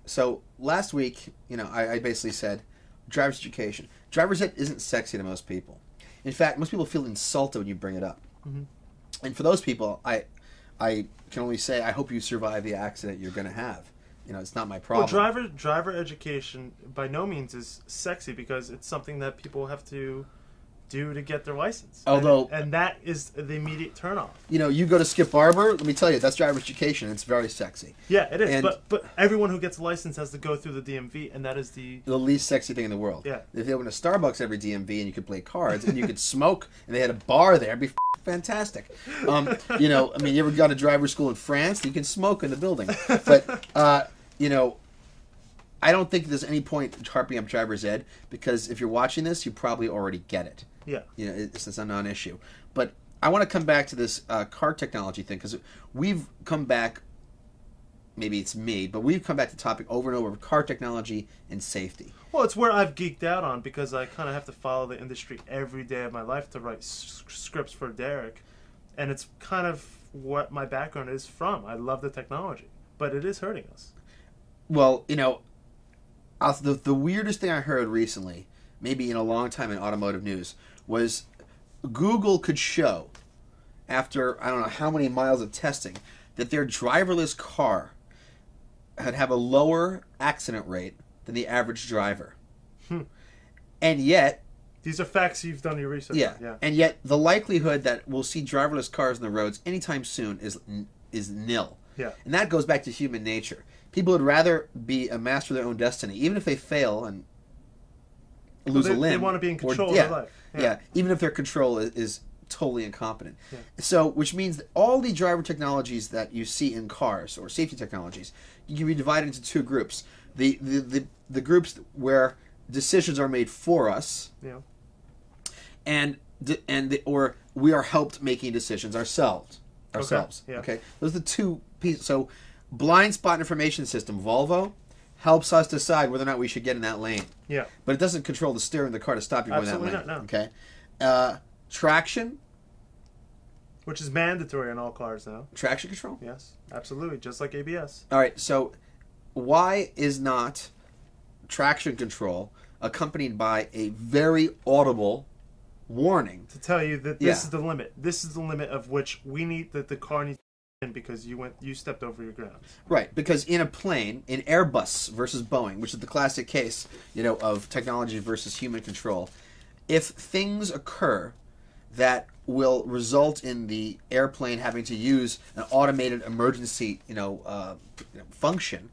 So last week, I basically said driver's education. Driver's ed isn't sexy to most people. In fact, most people feel insulted when you bring it up. Mm-hmm. And for those people, I can only say I hope you survive the accident you're going to have. It's not my problem. Well, driver education by no means is sexy because it's something that people have to do to get their license. Although, and that is the immediate turnoff. You go to Skip Barber. Let me tell you, that's driver's education. It's very sexy. Yeah, it is. But everyone who gets a license has to go through the DMV, and that is the least sexy thing in the world. Yeah. If they opened a Starbucks every DMV and you could play cards and you could smoke and they had a bar there, it'd be fantastic. You ever gone to driver's school in France? You can smoke in the building. But I don't think there's any point harping up driver's ed because if you're watching this, you probably already get it. Yeah. It's a non-issue. But I want to come back to this car technology thing because we've come back, maybe it's me, but we've come back to the topic over and over of car technology and safety. Well, it's where I've geeked out on because I kind of have to follow the industry every day of my life to write scripts for Derek. And it's kind of what my background is from. I love the technology, but it is hurting us. Well, the weirdest thing I heard recently, maybe in a long time in automotive news, was Google could show, after I don't know how many miles of testing, that their driverless car have a lower accident rate than the average driver. And yet... These are facts you've done your research on. Yeah. And yet the likelihood that we'll see driverless cars on the roads anytime soon is nil. Yeah. And that goes back to human nature. People would rather be a master of their own destiny, even if they fail and lose a limb. They want to be in control of their life. Yeah, even if their control is totally incompetent. Yeah. So, which means that all the driver technologies that you see in cars, or safety technologies, you can be divided into two groups. The groups where decisions are made for us, or we are helped making decisions ourselves. Okay. Those are the two pieces. So, blind spot information system, Volvo, helps us decide whether or not we should get in that lane. Yeah. But it doesn't control the steering of the car to stop you going that lane. Absolutely not, no. Okay. Traction. Which is mandatory on all cars now. Traction control? Yes, absolutely. Just like ABS. All right. So why is not traction control accompanied by a very audible warning? To tell you that this is the limit. This is the limit of which we need, that the car needs in because you stepped over your grounds. Right, because in a plane, in Airbus versus Boeing, which is the classic case, of technology versus human control, if things occur that will result in the airplane having to use an automated emergency, function,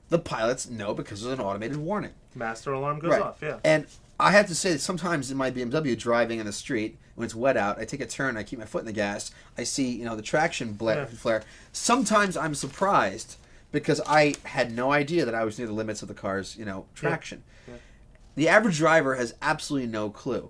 the pilots know because there's an automated warning. Master alarm goes off, yeah. And I have to say that sometimes in my BMW driving in the street, when it's wet out, I take a turn, I keep my foot in the gas, I see, the traction flare. Sometimes I'm surprised because I had no idea that I was near the limits of the car's, traction. Yeah. The average driver has absolutely no clue.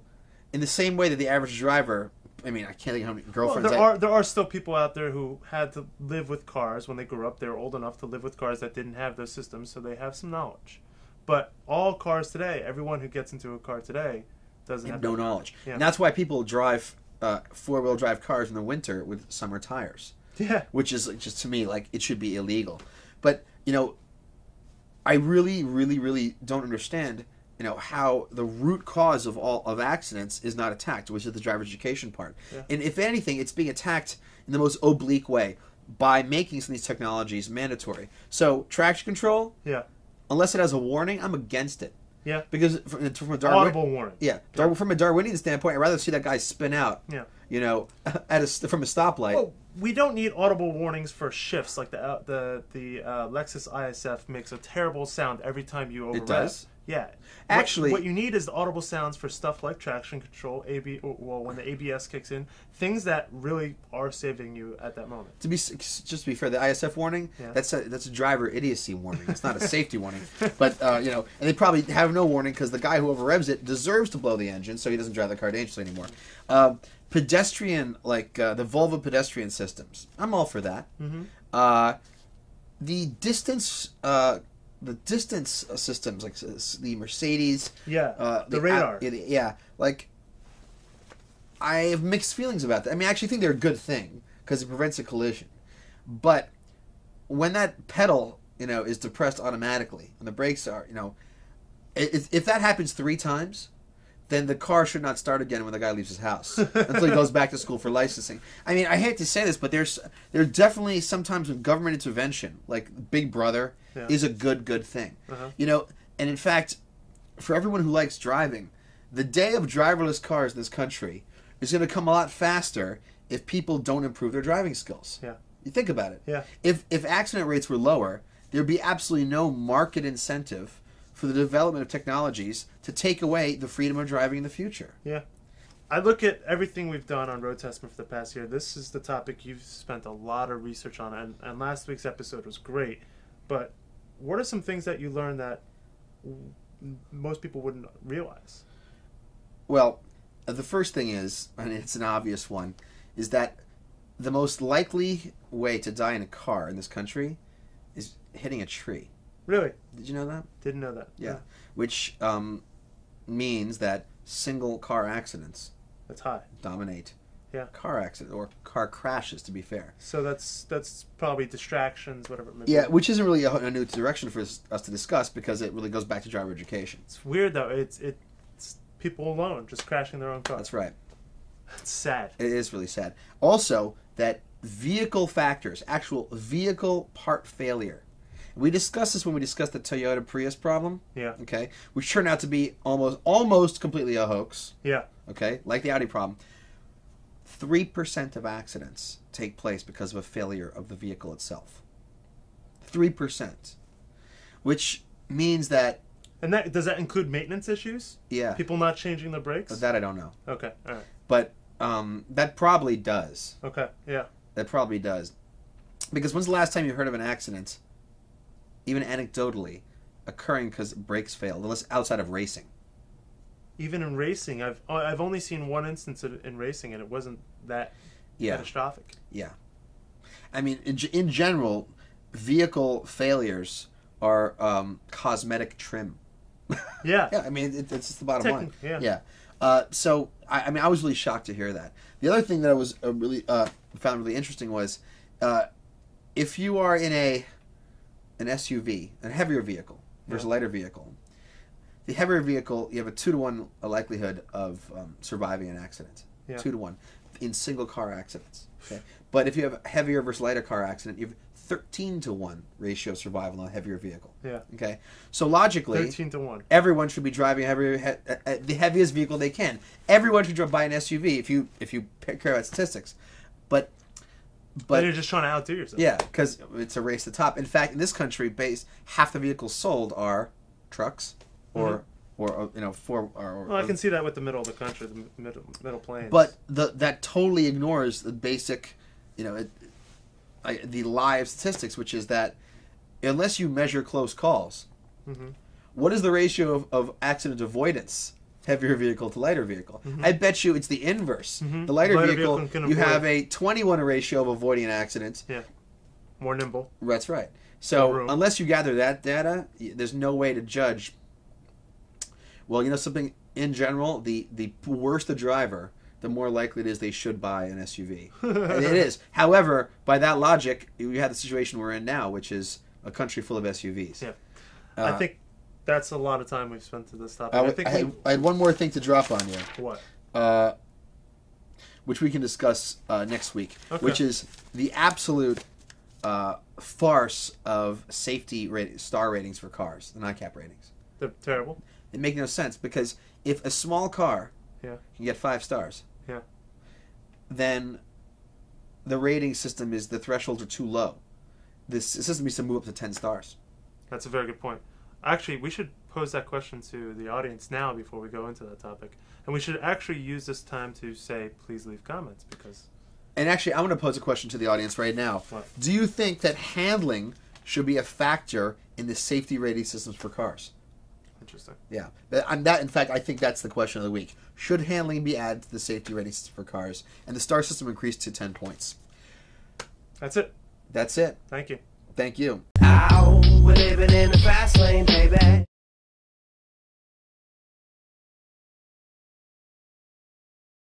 In the same way that the average driver, I can't think how many girlfriends... Well, there are still people out there who had to live with cars when they grew up. They were old enough to live with cars that didn't have those systems, so they have some knowledge. But all cars today, everyone who gets into a car today doesn't have no knowledge. Yeah. And that's why people drive four-wheel drive cars in the winter with summer tires. Yeah. Which is just, to me, it should be illegal. But, I really, really, really don't understand, how the root cause of accidents is not attacked, which is the driver's education part. Yeah. And if anything, it's being attacked in the most oblique way by making some of these technologies mandatory. So, traction control, unless it has a warning, I'm against it. Yeah. Because from a audible warning. Yeah. From a Darwinian standpoint, I'd rather see that guy spin out. Yeah. From a stoplight. Well, we don't need audible warnings for shifts. Like the Lexus ISF makes a terrible sound every time you overrev. It does? Yeah. Actually, what you need is the audible sounds for stuff like traction control, when the ABS kicks in, things that really are saving you at that moment. Just to be fair, the ISF warning, that's a driver idiocy warning. It's not a safety warning. But and they probably have no warning because the guy who overrevs it deserves to blow the engine, so he doesn't drive the car dangerously anymore. Pedestrian, the Volvo pedestrian systems, I'm all for that. Mm-hmm. The distance systems, like the Mercedes, the radar, I have mixed feelings about that. I actually think they're a good thing because it prevents a collision. But when that pedal is depressed automatically, and the brakes are, if that happens 3 times, then the car should not start again when the guy leaves his house until he goes back to school for licensing. I mean, I hate to say this, but there's definitely sometimes when government intervention, like Big Brother, is a good thing. And in fact, for everyone who likes driving, the day of driverless cars in this country is going to come a lot faster if people don't improve their driving skills. Yeah. You think about it. Yeah. If accident rates were lower, there would be absolutely no market incentive for the development of technologies to take away the freedom of driving in the future. Yeah. I look at everything we've done on Road Testament for the past year. This is the topic you've spent a lot of research on, and last week's episode was great. But what are some things that you learned that most people wouldn't realize? Well, the first thing is, and it's an obvious one, is that the most likely way to die in a car in this country is hitting a tree. Really? Did you know that? Didn't know that. Yeah. Which means that single car accidents That's high. dominate car accidents or car crashes, to be fair. So that's probably distractions, whatever it may be. Yeah, which isn't really a new direction for us to discuss because it really goes back to driver education. It's weird though. It's people alone just crashing their own car. That's right. It's sad. It is really sad. Also, that vehicle factors, actual vehicle part failure. We discussed this when we discussed the Toyota Prius problem. Yeah. Okay. Which turned out to be almost completely a hoax. Yeah. Okay. Like the Audi problem. 3% of accidents take place because of a failure of the vehicle itself. 3%. Which means that... And does that include maintenance issues? Yeah. People not changing their brakes? That I don't know. Okay. All right. But that probably does. Okay. Yeah. That probably does. Because when's the last time you heard of an accident, even anecdotally, occurring because brakes failed, unless outside of racing? Even in racing, I've only seen one instance in racing, and it wasn't that catastrophic. Yeah. I mean, in general, vehicle failures are cosmetic trim. Yeah. Yeah, I mean, it's just the bottom line. Yeah. So, I mean, I was really shocked to hear that. The other thing that I was really found really interesting was if you are in an SUV, a heavier vehicle versus a lighter vehicle, the heavier vehicle, you have a 2-to-1 likelihood of surviving an accident. Yeah. 2-to-1 in single car accidents. Okay, but if you have a heavier versus lighter car accident, you have 13-to-1 ratio of survival on a heavier vehicle. Yeah. Okay, so logically, 13-to-1. Everyone should be driving the heaviest vehicle they can. Everyone should buy an SUV if you care about statistics, but you're just trying to outdo yourself. Yeah, because it's a race to the top. In fact, in this country, half the vehicles sold are trucks or I can see that with the middle of the country, the middle plains. But that totally ignores the basic, the live statistics, which is that unless you measure close calls, what is the ratio of accident avoidance? Heavier vehicle to lighter vehicle. I bet you it's the inverse. The lighter vehicle you have a 20-to-1 ratio of avoiding an accident. Yeah. More nimble. That's right. So unless you gather that data, there's no way to judge. Well, something in general, the worse the driver, the more likely it is they should buy an SUV. And it is. However, by that logic, we have the situation we're in now, which is a country full of SUVs. Yeah. I think that's a lot of time we've spent to this topic. I had one more thing to drop on you. What? Which we can discuss next week, okay. Which is the absolute farce of safety star ratings for cars, the NICAP ratings. They're terrible. They make no sense because if a small car can get 5 stars, then the rating system is the thresholds are too low. This system needs to move up to 10 stars. That's a very good point. Actually, we should pose that question to the audience now before we go into that topic. And we should actually use this time to say, please leave comments because... And actually, I'm going to pose a question to the audience right now. What? Do you think that handling should be a factor in the safety rating systems for cars? Interesting. Yeah. In fact, I think that's the question of the week. Should handling be added to the safety rating system for cars? And the star system increased to 10 points. That's it. That's it. Thank you. Thank you. Ow, we're living in the fast lane, baby.